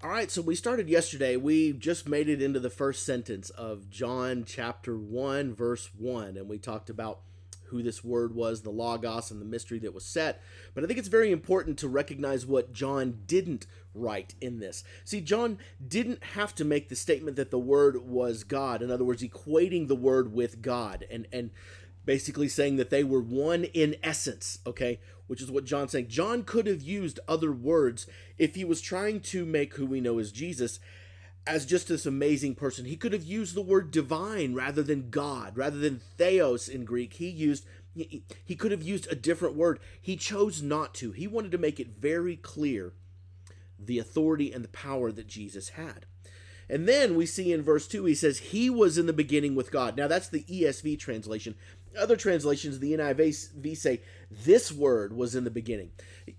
All right, so we started yesterday. We just made it into the first sentence of John chapter 1, verse 1, and we talked about who this word was, the Logos, and the mystery that was set. But I think it's very important to recognize what John didn't write in this. See, John didn't have to make the statement that the word was God. In other words, equating the word with God and basically saying that they were one in essence, okay? Which is what John's saying. John could have used other words if he was trying to make who we know as Jesus as just this amazing person. He could have used the word divine rather than God, rather than theos in Greek. He could have used a different word. He chose not to. He wanted to make it very clear the authority and the power that Jesus had. And then we see in verse 2, he says, he was in the beginning with God. Now, that's the ESV translation. Other translations, the NIV say, this word was in the beginning.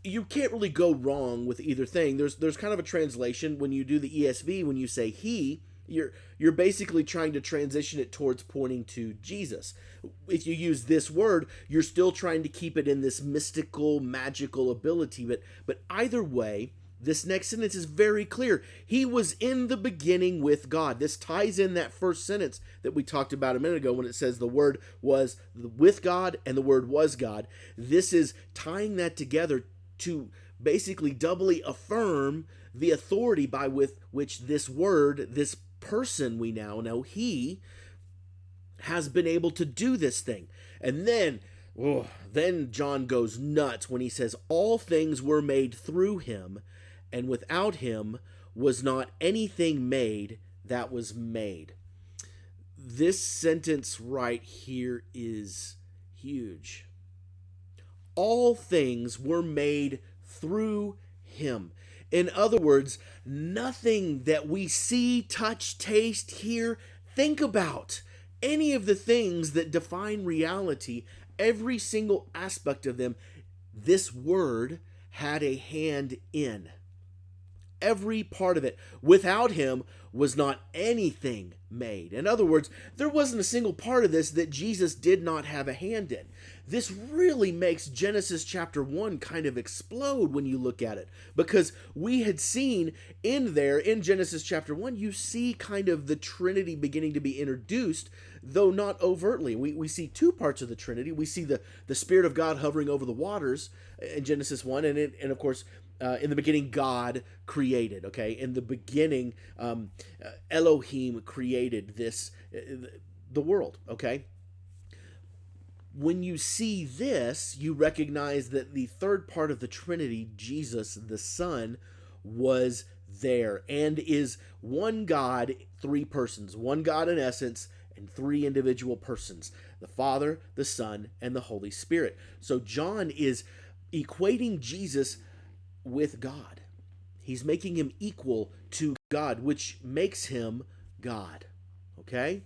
You can't really go wrong with either thing. There's kind of a translation when you do the ESV, when you say he, you're basically trying to transition it towards pointing to Jesus. If you use this word, you're still trying to keep it in this mystical, magical ability. But either way, this next sentence is very clear. He was in the beginning with God. This ties in that first sentence that we talked about a minute ago when it says the word was with God and the word was God. This is tying that together to basically doubly affirm the authority by which this word, this person we now know, he has been able to do this thing. And then John goes nuts when he says all things were made through him, and without him was not anything made that was made. This sentence right here is huge. All things were made through him. In other words, nothing that we see, touch, taste, hear, think about, any of the things that define reality, every single aspect of them, this word had a hand in. Every part of it. Without him was not anything made. In other words, there wasn't a single part of this that Jesus did not have a hand in. This really makes Genesis chapter 1 kind of explode when you look at it, because we had seen in Genesis chapter 1, you see kind of the Trinity beginning to be introduced, though not overtly. We see two parts of the Trinity. We see the Spirit of God hovering over the waters in Genesis 1, and of course, in the beginning, God created, okay? In the beginning, Elohim created the world, okay? When you see this, you recognize that the third part of the Trinity, Jesus, the Son, was there and is one God, three persons, one God in essence, and three individual persons, the Father, the Son, and the Holy Spirit. So John is equating Jesus with God. He's making him equal to God, which makes him God. Okay?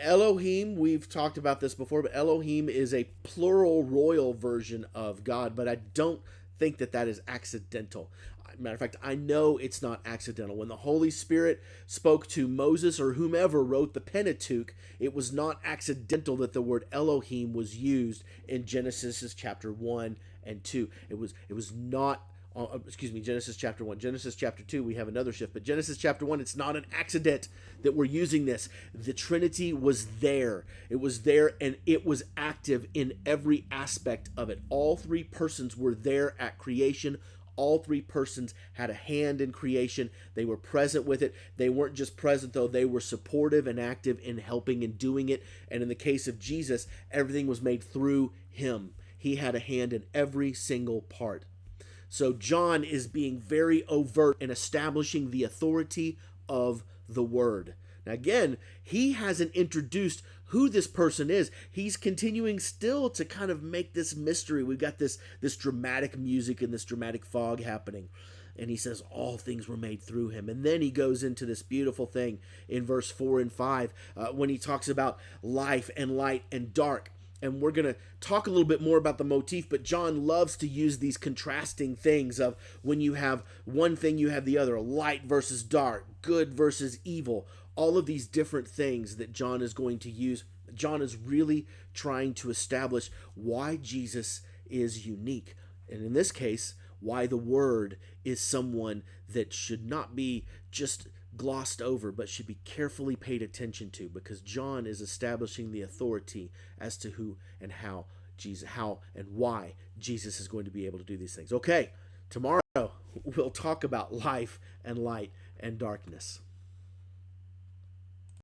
Elohim, we've talked about this before, but Elohim is a plural royal version of God, but I don't think that is accidental. Matter of fact, I know it's not accidental. When the Holy Spirit spoke to Moses or whomever wrote the Pentateuch, it was not accidental that the word Elohim was used in Genesis chapter 1 and 2. It was not Genesis chapter 1. Genesis chapter 2, we have another shift. But Genesis chapter 1, it's not an accident that we're using this. The Trinity was there. It was there, and it was active in every aspect of it. All three persons were there at creation. All three persons had a hand in creation. They were present with it. They weren't just present, though. They were supportive and active in helping and doing it. And in the case of Jesus, everything was made through him. He had a hand in every single part. So John is being very overt in establishing the authority of the Word. Now again, he hasn't introduced who this person is. He's continuing still to kind of make this mystery. We've got this dramatic music and this dramatic fog happening. And he says all things were made through him. And then he goes into this beautiful thing in verse 4 and 5 when he talks about life and light and dark. And we're going to talk a little bit more about the motif, but John loves to use these contrasting things of when you have one thing, you have the other, light versus dark, good versus evil, all of these different things that John is going to use. John is really trying to establish why Jesus is unique. And in this case, why the Word is someone that should not be just glossed over, but should be carefully paid attention to, because John is establishing the authority as to who and how and why Jesus is going to be able to do these things. Okay, tomorrow we'll talk about life and light and darkness.